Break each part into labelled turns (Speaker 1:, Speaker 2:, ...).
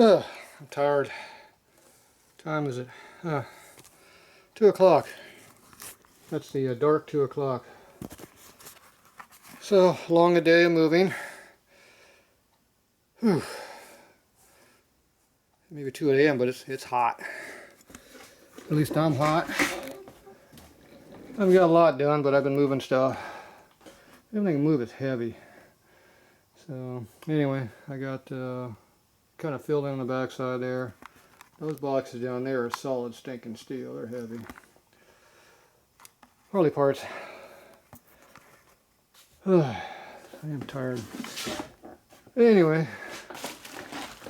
Speaker 1: I'm tired. Time is it? 2 o'clock. That's the dark 2 o'clock. So, long a day of moving. Whew. Maybe 2 a.m., but it's hot. At least I'm hot. I've got a lot done, but I've been moving stuff. Everything I move is heavy. So, anyway, I got kind of filled in on the backside there. Those boxes down there are solid stinking steel. They're heavy. Harley parts. I am tired. Anyway,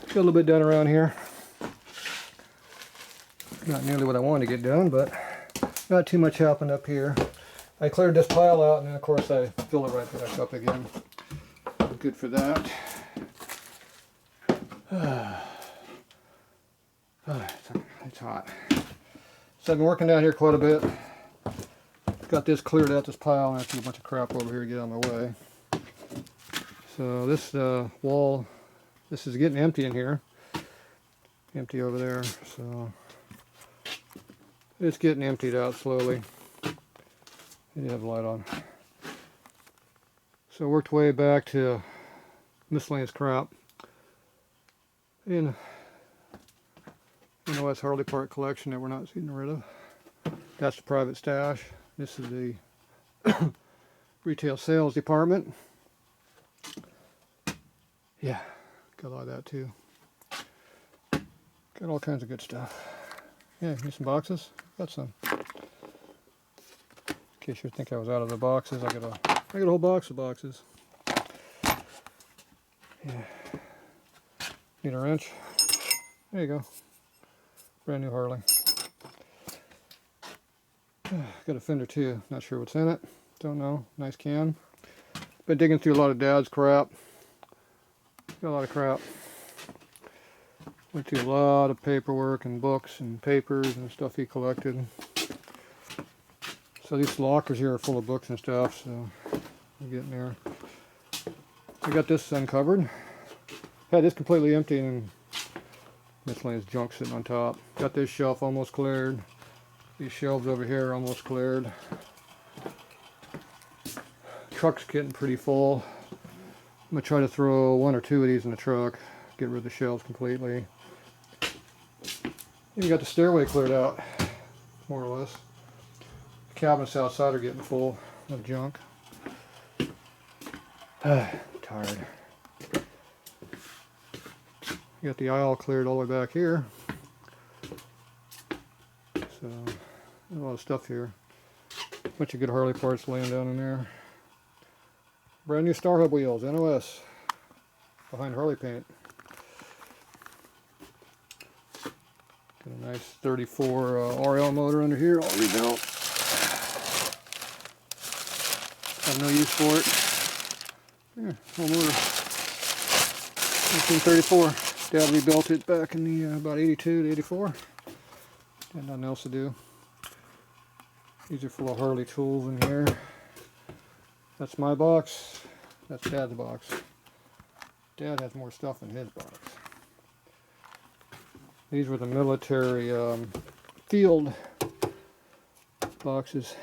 Speaker 1: got a little bit done around here. Not nearly what I wanted to get done, but not too much happened up here. I cleared this pile out, and then of course I fill it right back up again. Good for that. It's hot. So I've been working down here quite a bit. Got this cleared out, this pile, and I have a bunch of crap over here to get out of my way. So this wall, this is getting empty in here. Empty over there, so it's getting emptied out slowly. You have the light on. So I worked way back to miscellaneous crap. In that's Harley part collection that we're not getting rid of. That's the private stash. This is the retail sales department. Yeah, got a lot of that too. Got all kinds of good stuff. Yeah, need some boxes? Got some. In case you think I was out of the boxes, I got a whole box of boxes. Yeah. Need a wrench? There you go. Brand new Harley. Got a fender too. Not sure what's in it. Don't know. Nice can. Been digging through a lot of Dad's crap. Got a lot of crap. Went through a lot of paperwork and books and papers and stuff he collected. So these lockers here are full of books and stuff, so we're getting there. I got this uncovered. Had this completely empty and miscellaneous junk sitting on top. Got this shelf almost cleared. These shelves over here are almost cleared. Truck's getting pretty full. I'm going to try to throw 1 or 2 of these in the truck. Get rid of the shelves completely. Even got the stairway cleared out, more or less. The cabinets outside are getting full of junk. Tired. Got the aisle cleared all the way back here. So, a lot of stuff here. Bunch of good Harley parts laying down in there. Brand new Star Hub wheels, NOS. Behind Harley paint. Got a nice 34 RL motor under here, all rebuilt. Have no use for it. Yeah, whole motor. 1934. Dad rebuilt it back in the about 82 to 84. Had nothing else to do. These are full of Harley tools in here. That's my box. That's Dad's box. Dad has more stuff in his box. These were the military field boxes.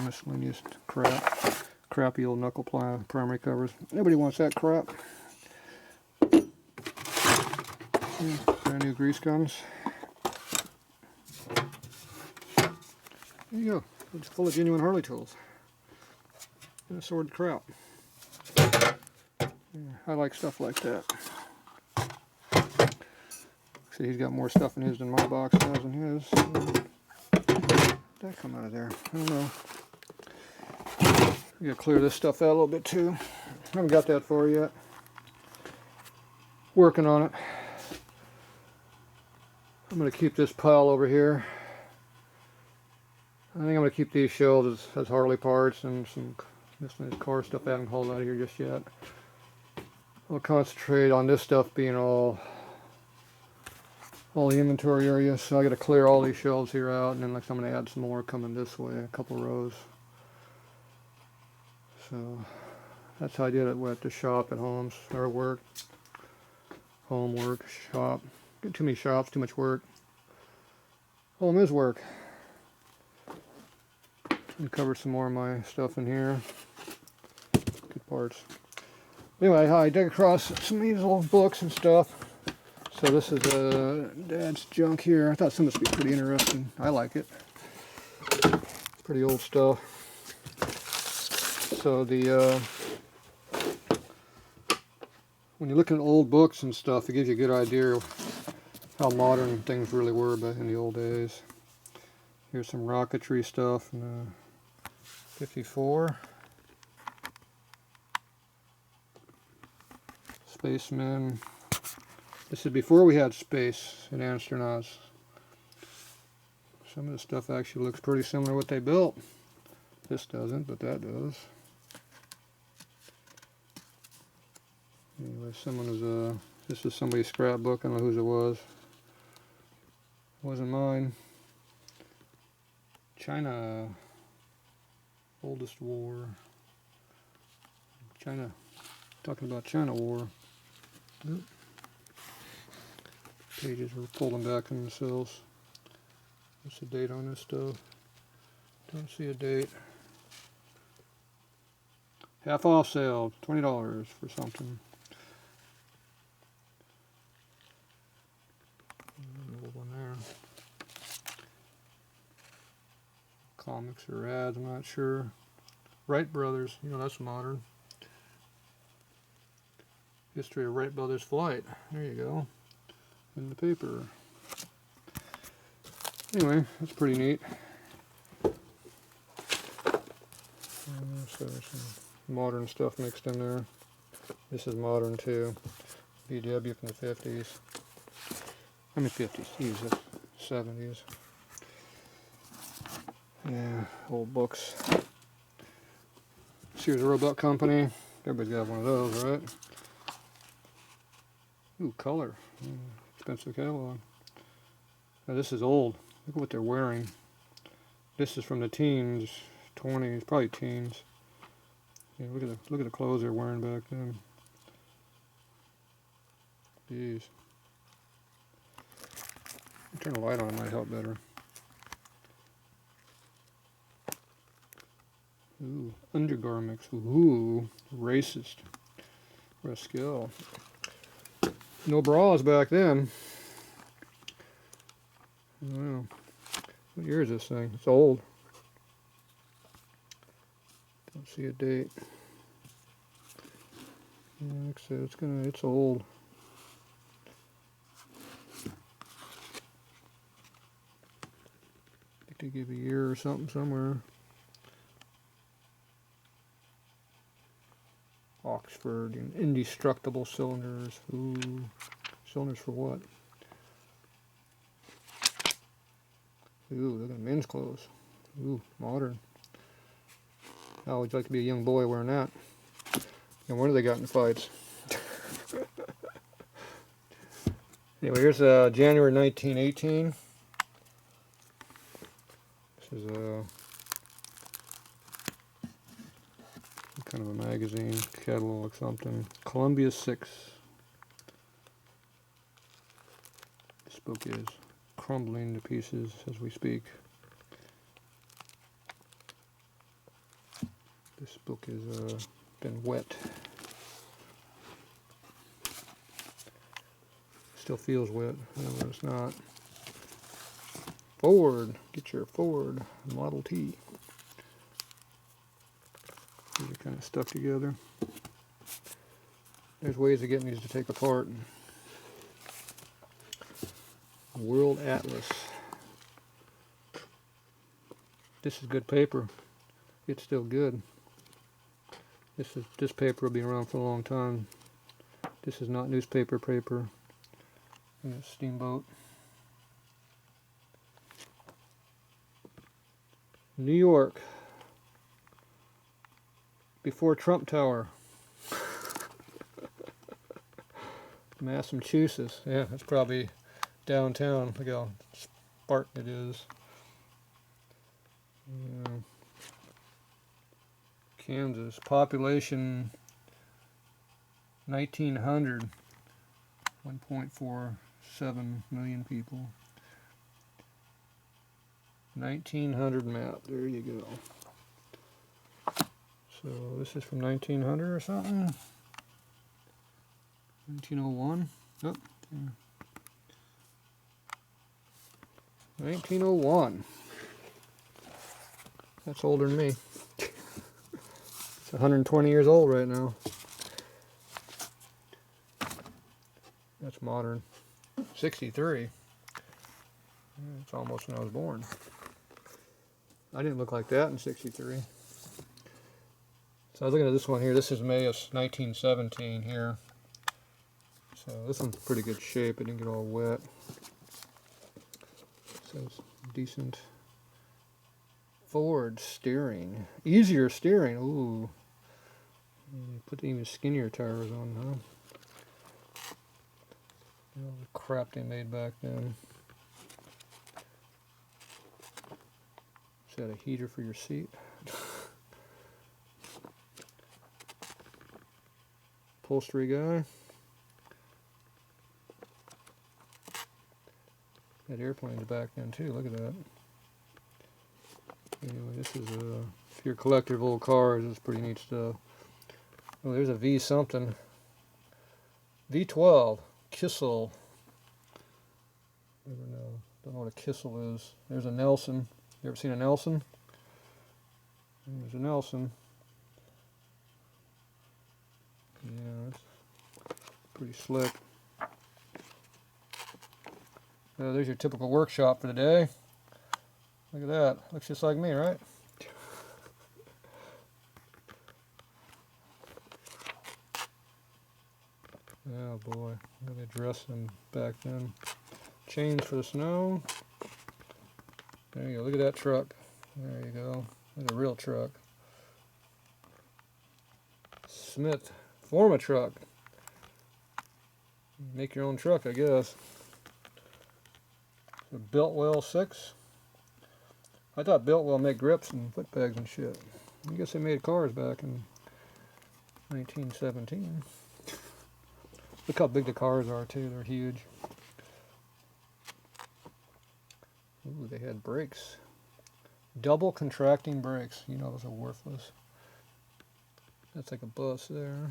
Speaker 1: Miscellaneous crap. Crappy old knuckle primary covers. Nobody wants that crap. Brand new grease guns. There you go. It's full of genuine Harley tools. And assorted crap. Yeah, I like stuff like that. See, he's got more stuff in his than my box has in his. Did that come out of there? I don't know. We gotta clear this stuff out a little bit too. I haven't got that far yet. Working on it. I'm gonna keep this pile over here. I think I'm gonna keep these shelves as Harley parts and some miscellaneous car stuff I haven't hauled out of here just yet. I'll concentrate on this stuff being all the inventory areas. So I gotta clear all these shelves here out, and then like I'm gonna add some more coming this way, a couple rows. So That's how I did it at the shop at homes, or work. Homework, shop. Get too many shops, too much work. Home is work. And cover some more of my stuff in here. Good parts. Anyway, I dug across some of these old books and stuff. So this is Dad's junk here. I thought some of this would be pretty interesting. I like it. Pretty old stuff. So when you look at old books and stuff, it gives you a good idea of how modern things really were back in the old days. Here's some rocketry stuff in 54. Spacemen. This is before we had space and astronauts. Some of the stuff actually looks pretty similar to what they built. This doesn't, but that does. Anyway, this is somebody's scrapbook. I don't know whose it was. It wasn't mine. China. Oldest war. China. Talking about China war. Oop. Pages were pulling back on themselves. What's the date on this stuff? Don't see a date. Half off sale, $20 for something. Old one there. Comics or ads, I'm not sure. Wright Brothers, you know, that's modern. History of Wright Brothers flight. There you go. In the paper. Anyway, that's pretty neat. So there's some modern stuff mixed in there. This is modern too. VW from the 50s. I mean 50s, geez, that's 70s. Yeah, old books. Sears Roebuck Company. Everybody's got one of those, right? Ooh, color. Expensive catalog. Now this is old. Look at what they're wearing. This is from the teens, 20s, probably teens. Yeah, look at the clothes they're wearing back then. Jeez. Turn the light on, it might help better. Ooh, undergarments. Ooh, racist. Rascal. No bras back then. Wow. What year is this thing? It's old. Don't see a date. Yeah, like I said, it's old. I think they give a year or something somewhere. Oxford, indestructible cylinders. Ooh, cylinders for what? Ooh, look at men's clothes. Ooh, modern. How would you like to be a young boy wearing that? No wonder they got in fights. Anyway, here's January 1918. This is kind of a magazine, catalog, something. Columbia 6. This book is crumbling to pieces as we speak. This book is been wet. Still feels wet, no, it's not. Ford, get your Ford Model T. These are kind of stuck together. There's ways of getting these to take apart. World Atlas. This is good paper. It's still good. This paper will be around for a long time. This is not newspaper paper. And it's steamboat. New York. Before Trump Tower. Massachusetts. Yeah, that's probably downtown. Look how Spartan it is. Yeah. Kansas. Population 1900, 1.47 million people. 1900 map, there you go. So this is from 1900 or something? 1901? Oh, yeah. 1901. That's older than me. It's 120 years old right now. That's modern. 63. It's almost when I was born. I didn't look like that in 63. So I was looking at this one here. This is May of 1917 here. So this one's pretty good shape. It didn't get all wet. It says decent forward steering. Easier steering. Ooh. Put even skinnier tires on, huh? All the crap they made back then. Is that a heater for your seat? Upholstery guy. Had airplanes back then too, look at that. Anyway, this is if you're a collector of old cars, it's pretty neat stuff. Oh, there's a V something. V12, Kissel. Never know. Don't know what a Kissel is. There's a Nelson. You ever seen a Nelson? There's a Nelson. Yeah, it's pretty slick. There's your typical workshop for the day. Look at that. Looks just like me, right? Oh boy, look at dressed them back then. Chains for the snow. There you go. Look at that truck. There you go. That's a real truck. Smith, form a truck. Make your own truck, I guess. So Biltwell 6. I thought Biltwell made grips and foot pegs and shit. I guess they made cars back in 1917. Look how big the cars are too. They're huge. Ooh, they had brakes. Double contracting brakes. You know those are worthless. That's like a bus there.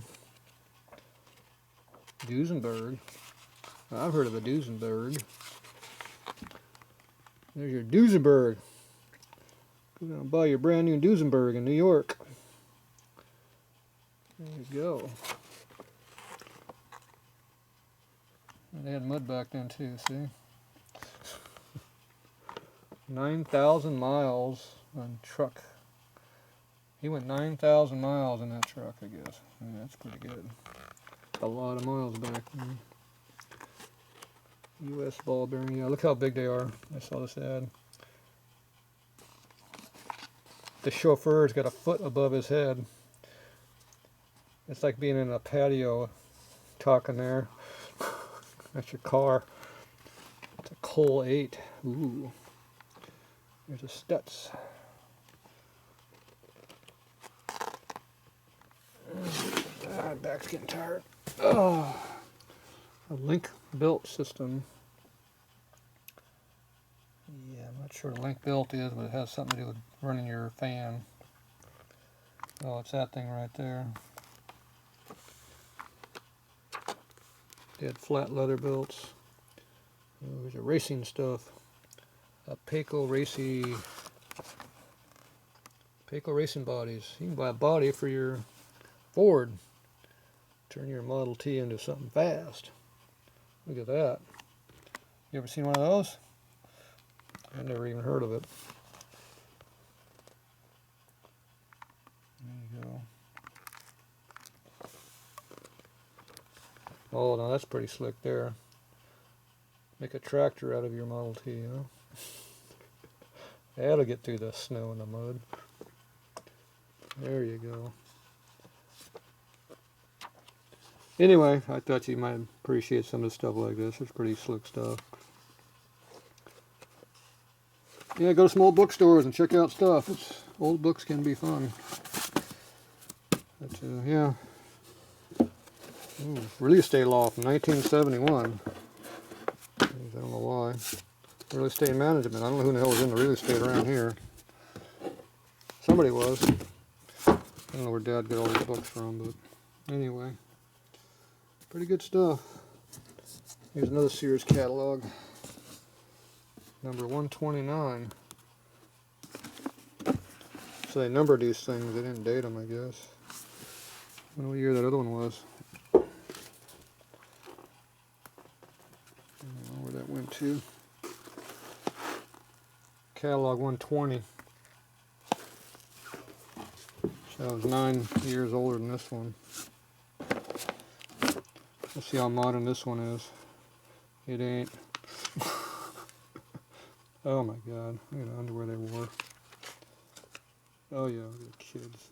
Speaker 1: Duesenberg. I've heard of a Duesenberg. There's your Duesenberg. Go down and buy your brand new Duesenberg in New York. There you go. And they had mud back then too, see? 9,000 miles on truck. He went 9,000 miles in that truck, I guess. Yeah, that's pretty good. A lot of miles back then. U.S. ball bearing. Yeah, look how big they are. I saw this ad. The chauffeur's got a foot above his head. It's like being in a patio talking there. That's your car. It's a Cole 8. Ooh. There's a Stutz. My back's getting tired. Oh. A link belt system. Yeah, I'm not sure what a link belt is, but it has something to do with running your fan. Oh, it's that thing right there. They had flat leather belts. Oh, there's a racing stuff. A Payco racing bodies. You can buy a body for your Ford. Turn your Model T into something fast. Look at that. You ever seen one of those? I've never even heard of it. There you go. Oh, now that's pretty slick there. Make a tractor out of your Model T, you know? That'll get through the snow and the mud. There you go. Anyway, I thought you might appreciate some of the stuff like this. It's pretty slick stuff. Yeah, go to some old bookstores and check out stuff. Old books can be fun. But, yeah. Release date law from 1971. I don't know why. Real estate management. I don't know who the hell was in the real estate around here. Somebody was. I don't know where Dad got all these books from, but anyway. Pretty good stuff. Here's another Sears catalog. Number 129. So they numbered these things. They didn't date them, I guess. I don't know what year that other one was. I don't know where that went to. Catalog 120. So I was 9 years older than this one. Let's see how modern this one is. It ain't. Oh my God, look at the underwear they wore. Oh yeah, look at the kids.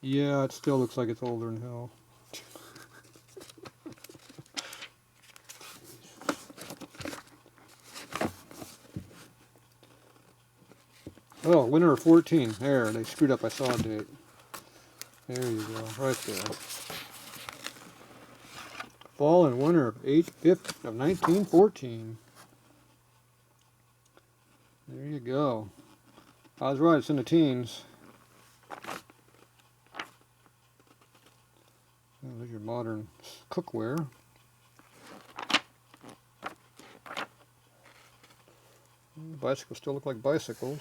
Speaker 1: Yeah, it still looks like it's older than hell. Oh, winter of 14. There, they screwed up. I saw a date. There you go, right there. Fall and winter of 1914. There you go. I was right, it's in the teens. Oh, there's your modern cookware. Bicycles still look like bicycles.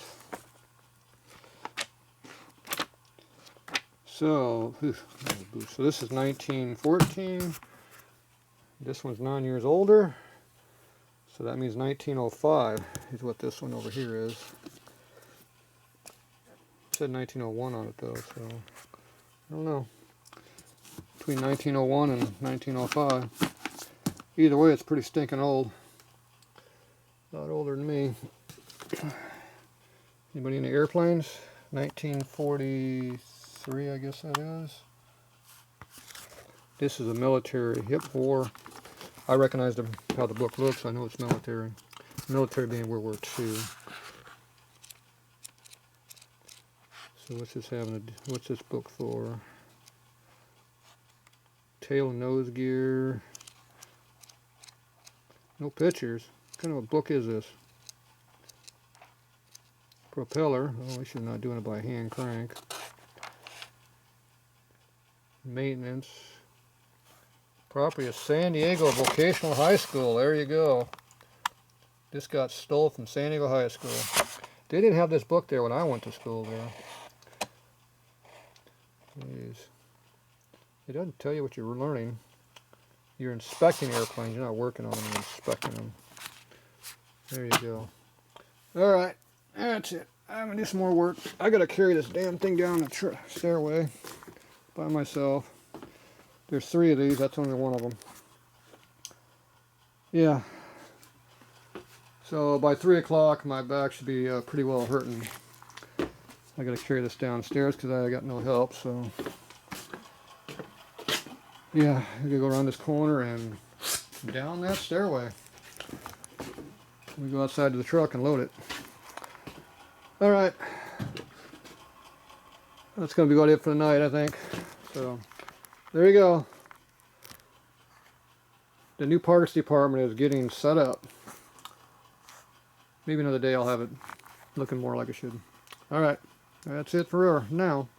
Speaker 1: So this is 1914. This one's 9 years older. So that means 1905 is what this one over here is. It said 1901 on it though, so I don't know. Between 1901 and 1905. Either way, it's pretty stinking old. A lot older than me. Anybody into airplanes? 1943, I guess that is. This is a military hip war. I recognize how the book looks. I know it's military. Military being World War II. So what's this having? What's this book for? Tail and nose gear. No pictures. What kind of a book is this? Propeller. Oh, we should not doing it by hand crank. Maintenance. Property of San Diego Vocational High School. There you go. This got stole from San Diego High School. They didn't have this book there when I went to school there. Jeez. It doesn't tell you what you're learning. You're inspecting airplanes. You're not working on them. You're inspecting them. There you go. Alright. That's it. I'm going to do some more work. I got to carry this damn thing down the stairway by myself. There's 3 of these. That's only one of them. Yeah. So by 3 o'clock, my back should be pretty well hurting. I got to carry this downstairs because I got no help. So yeah, I got to go around this corner and down that stairway. We go outside to the truck and load it. All right. That's going to be about it for the night, I think. So there you go. The new parts department is getting set up. Maybe another day I'll have it looking more like it should. Alright, that's it for now.